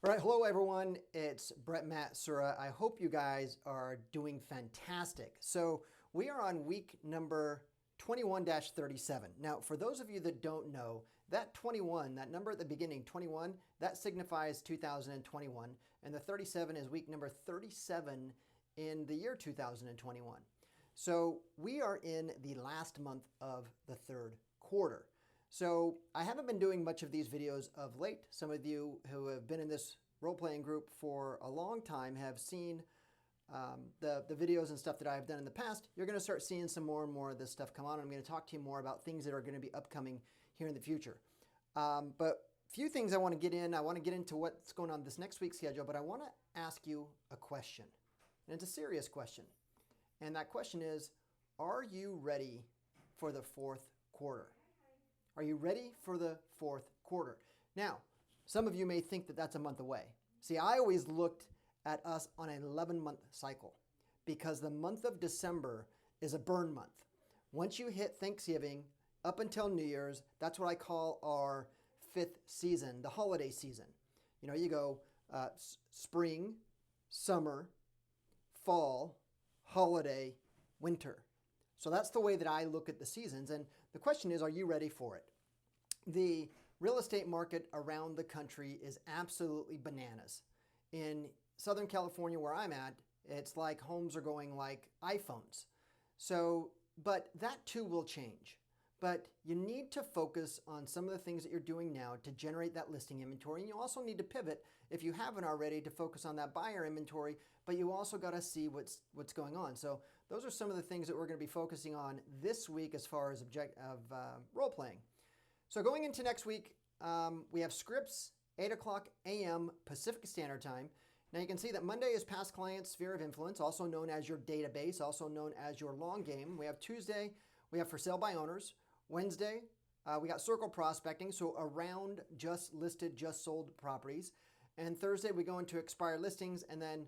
All right, hello everyone. It's Brett Matt Sura. I hope you guys are doing fantastic. So we are on week number 21-37. Now, for those of you that don't know, that 21, that number at the beginning, 21, that signifies 2021, and the 37 is week number 37 in the year 2021. So we are in the last month of the third quarter. So I haven't been doing much of these videos of late. Some of you who have been in this role-playing group for a long time have seen the videos and stuff that I've done in the past. You're going to start seeing some more and more of this stuff come on. I'm going to talk to you more about things that are going to be upcoming here in the future. But a few things I want to get in. I want to get into what's going on this next week's schedule, but I want to ask you a question. And it's a serious question. And that question is, are you ready for the fourth quarter? Are you ready for the fourth quarter? Now, some of you may think that that's a month away. See, I always looked at us on an 11-month cycle because the month of December is a burn month. Once you hit Thanksgiving up until New Year's, that's what I call our fifth season, the holiday season. You know, you go spring, summer, fall, holiday, winter. So that's the way that I look at the seasons. And the question is, are you ready for it? The real estate market around the country is absolutely bananas. In Southern California, where I'm at, it's like homes are going like iPhones. So, but that too will change. But you need to focus on some of the things that you're doing now to generate that listing inventory. And you also need to pivot, if you haven't already, to focus on that buyer inventory, but you also got to see what's going on. So those are some of the things that we're going to be focusing on this week as far as role playing. So going into next week, we have scripts, 8 o'clock a.m. Pacific Standard Time. Now you can see that Monday is past client sphere of influence, also known as your database, also known as your long game. We have Tuesday, we have for sale by owners. Wednesday, we got circle prospecting, so around just listed, just sold properties. And Thursday, we go into expired listings. And then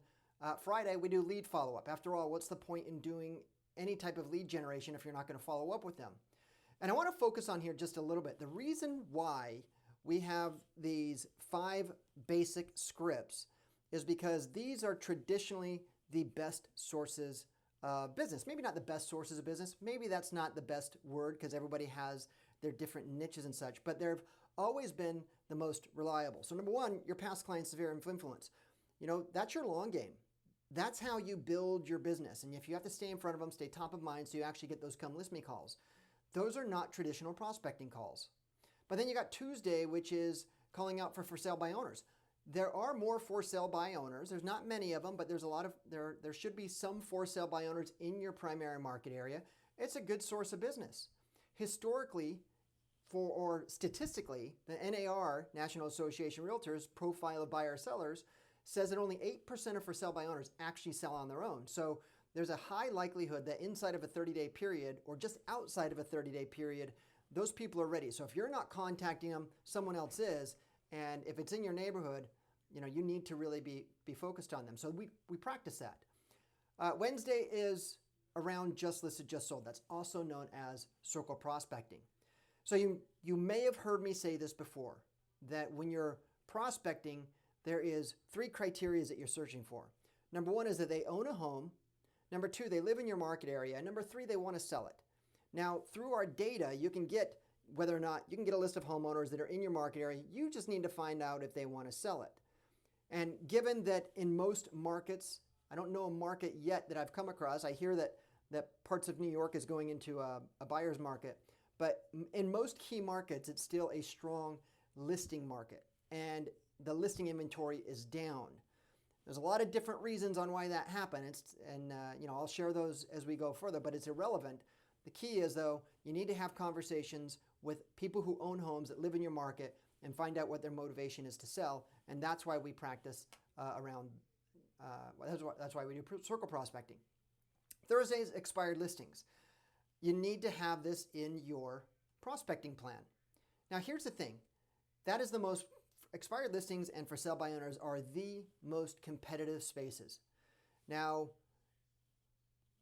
Friday, we do lead follow-up. After all, what's the point in doing any type of lead generation if you're not going to follow up with them? And I want to focus on here just a little bit. The reason why we have these 5 basic scripts is because these are traditionally the best sources business. Maybe not the best sources of business. Maybe that's not the best word because everybody has their different niches and such, but they've always been the most reliable. So number one, your past client sphere of influence. You know, that's your long game. That's how you build your business. And if you have to stay in front of them, stay top of mind so you actually get those come list me calls. Those are not traditional prospecting calls. But then you got Tuesday, which is calling out for sale by owners. There are more for sale by owners. There's not many of them, but there's a lot of there should be some for sale by owners in your primary market area. It's a good source of business. Historically, or statistically, the NAR, National Association of Realtors, profile of buyer sellers says that only 8% of for sale by owners actually sell on their own. So there's a high likelihood that inside of a 30-day period or just outside of a 30-day period, those people are ready. So if you're not contacting them, someone else is. And if it's in your neighborhood, you know, you need to really be focused on them. So we practice that. Wednesday is around just listed, just sold. That's also known as circle prospecting. So you may have heard me say this before, that when you're prospecting, there is 3 criteria that you're searching for. Number 1 is that they own a home. Number 2, they live in your market area. And number 3, they want to sell it. Now, through our data, you can get whether or not you can get a list of homeowners that are in your market area. You just need to find out if they want to sell it. And given that in most markets, I don't know a market yet that I've come across. I hear that parts of New York is going into a buyer's market. But in most key markets, it's still a strong listing market. And the listing inventory is down. There's a lot of different reasons on why that happened. You know, I'll share those as we go further, but it's irrelevant. The key is, though, you need to have conversations with people who own homes that live in your market and find out what their motivation is to sell. And that's why we practice that's why we do circle prospecting. Thursday's expired listings. You need to have this in your prospecting plan. Now, here's the thing. That is the most expired listings and for sale by owners are the most competitive spaces. Now,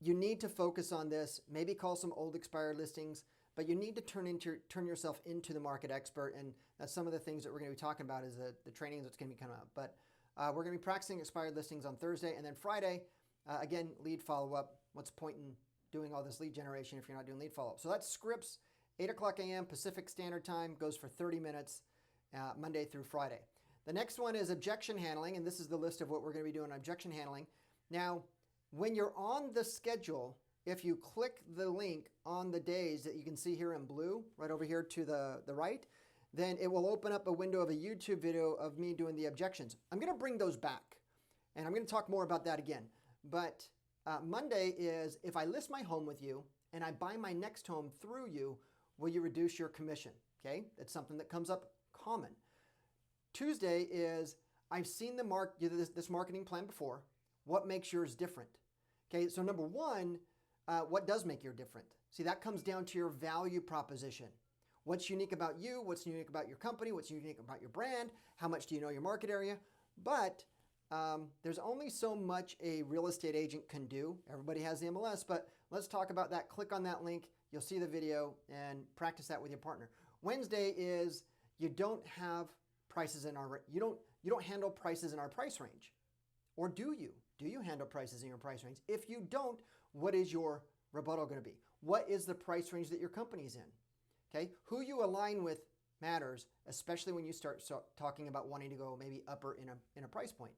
you need to focus on this, maybe call some old expired listings, but you need to turn yourself into the market expert, and that's some of the things that we're going to be talking about is the training that's going to be coming up. But we're going to be practicing expired listings on Thursday, and then Friday, again, lead follow-up. What's the point in doing all this lead generation if you're not doing lead follow-up? So that's scripts, 8 o'clock a.m. Pacific Standard Time, goes for 30 minutes, Monday through Friday. The next one is objection handling, and this is the list of what we're going to be doing on objection handling. Now, when you're on the schedule, if you click the link on the days that you can see here in blue, right over here to the right, then it will open up a window of a YouTube video of me doing the objections. I'm going to bring those back, and I'm going to talk more about that again. But Monday is if I list my home with you and I buy my next home through you, will you reduce your commission? Okay, that's something that comes up common. Tuesday is I've seen this marketing plan before. What makes yours different? Okay, so number one, what does make yours different? See, that comes down to your value proposition. What's unique about you? What's unique about your company? What's unique about your brand? How much do you know your market area? But there's only so much a real estate agent can do. Everybody has the MLS, but let's talk about that. Click on that link. You'll see the video and practice that with your partner. Wednesday is you don't have prices in our you don't handle prices in our price range. Or do you? Do you handle prices in your price range? If you don't, what is your rebuttal going to be? What is the price range that your company's in? Okay? Who you align with matters, especially when you start talking about wanting to go maybe upper in a price point.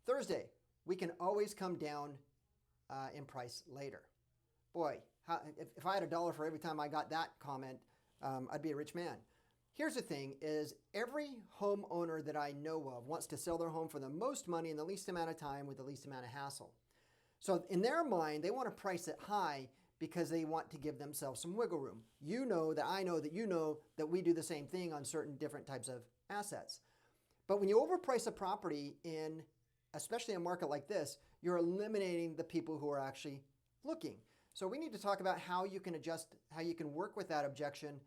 Thursday, we can always come down in price later. Boy, if I had $1 for every time I got that comment, I'd be a rich man. Here's the thing is every homeowner that I know of wants to sell their home for the most money in the least amount of time with the least amount of hassle. So in their mind, they want to price it high because they want to give themselves some wiggle room. You know that I know that you know that we do the same thing on certain different types of assets. But when you overprice a property in, especially a market like this, you're eliminating the people who are actually looking. So we need to talk about how you can adjust, how you can work with that objection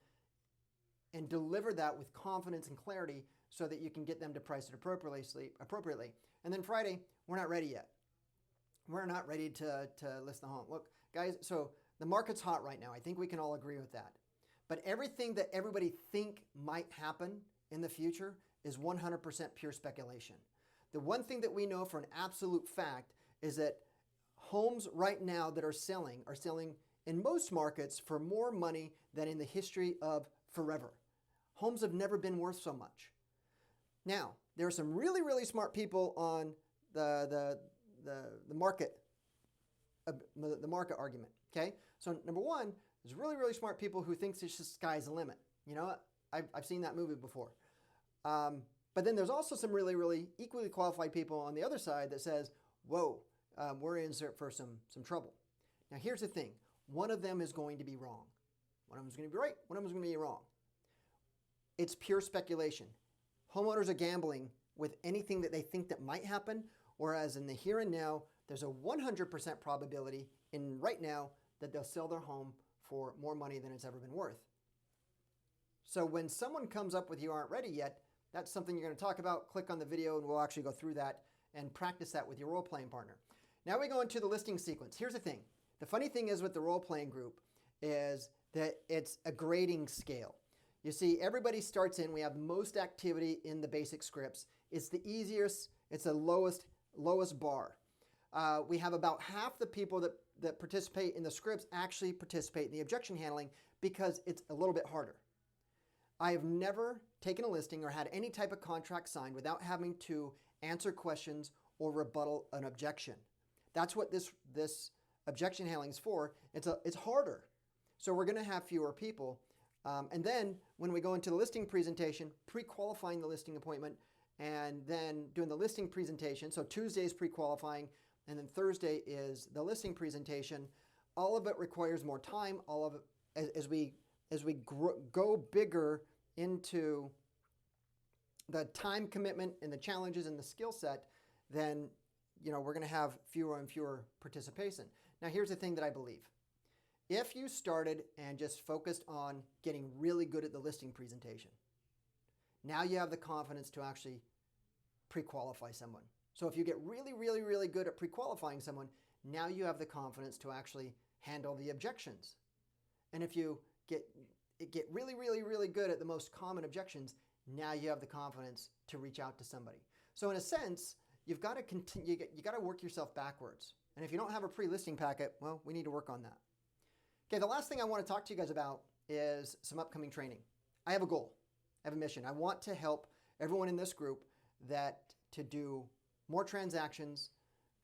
and deliver that with confidence and clarity so that you can get them to price it appropriately. And then Friday, we're not ready yet. We're not ready to list the home. Look, guys, so the market's hot right now. I think we can all agree with that. But everything that everybody think might happen in the future is 100% pure speculation. The one thing that we know for an absolute fact is that homes right now that are selling in most markets for more money than in the history of forever. Homes have never been worth so much. Now, there are some really, really smart people on the market argument. Okay, so number one, there's really, really smart people who think it's just sky's the limit. You know what? I've seen that movie before. But then there's also some really, really equally qualified people on the other side that says, whoa, we're in for some trouble. Now, here's the thing. One of them is going to be wrong. One of them is going to be right. One of them is going to be wrong. It's pure speculation. Homeowners are gambling with anything that they think that might happen, whereas in the here and now, there's a 100% probability in right now that they'll sell their home for more money than it's ever been worth. So when someone comes up with you aren't ready yet, that's something you're going to talk about. Click on the video and we'll actually go through that and practice that with your role-playing partner. Now we go into the listing sequence. Here's the thing. The funny thing is with the role-playing group is that it's a grading scale. You see, everybody starts in, we have most activity in the basic scripts. It's the easiest, it's the lowest bar. We have about half the people that participate in the scripts actually participate in the objection handling because it's a little bit harder. I have never taken a listing or had any type of contract signed without having to answer questions or rebuttal an objection. That's what this objection handling is for. It's harder. So we're going to have fewer people. And then when we go into the listing presentation, pre-qualifying the listing appointment, and then doing the listing presentation. So Tuesday is pre-qualifying, and then Thursday is the listing presentation. All of it requires more time. All of it, as we go bigger into the time commitment and the challenges and the skill set, then we're going to have fewer and fewer participation. Now, here's the thing that I believe. If you started and just focused on getting really good at the listing presentation, now you have the confidence to actually pre-qualify someone. So if you get really, really, really good at pre-qualifying someone, now you have the confidence to actually handle the objections. And if you get really, really, really good at the most common objections, now you have the confidence to reach out to somebody. So in a sense, you've got to continue, you got to work yourself backwards. And if you don't have a pre-listing packet, well, we need to work on that. Okay, the last thing I want to talk to you guys about is some upcoming training. I have a goal. I have a mission. I want to help everyone in this group to do more transactions,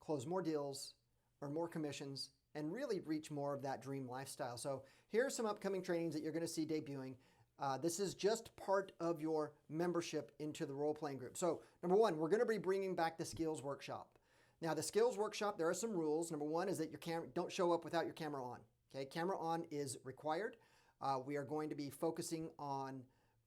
close more deals, earn more commissions, and really reach more of that dream lifestyle. So here are some upcoming trainings that you're going to see debuting. This is just part of your membership into the role-playing group. So number one, we're going to be bringing back the skills workshop. Now the skills workshop, there are some rules. Number one is that your camera, don't show up without your camera on. Okay, camera on is required. We are going to be focusing on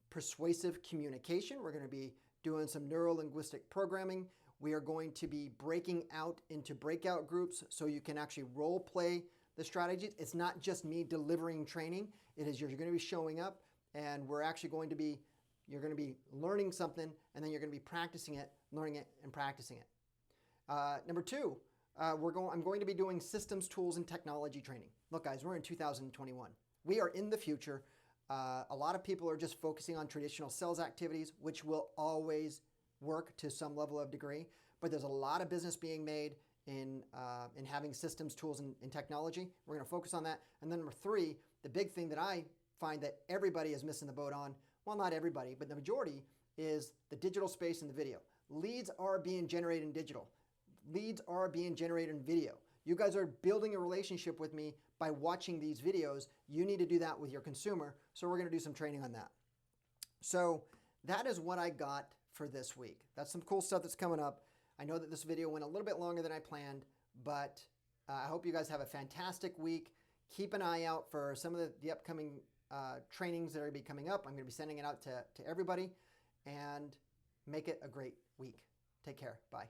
persuasive communication. We're going to be doing some neuro-linguistic programming. We are going to be breaking out into breakout groups so you can actually role play the strategies. It's not just me delivering training. It is you're going to be showing up, and we're actually going to be, you're going to be learning something, and then you're going to be practicing it, learning it, and practicing it. Number two, I'm going to be doing systems, tools, and technology training. Look, guys, we're in 2021. We are in the future. A lot of people are just focusing on traditional sales activities, which will always work to some level of degree, but there's a lot of business being made in having systems, tools, and technology. We're going to focus on that. And then number three, the big thing that I find that everybody is missing the boat on, well, not everybody, but the majority, is the digital space and the video. Leads are being generated in digital. Leads are being generated in video. You guys are building a relationship with me by watching these videos. You need to do that with your consumer, so we're going to do some training on that. So that is what I got for this week. That's some cool stuff that's coming up. I know that this video went a little bit longer than I planned, but I hope you guys have a fantastic week. Keep an eye out for some of the upcoming trainings that are going to be coming up. I'm going to be sending it out to everybody, and make it a great week. Take care. Bye.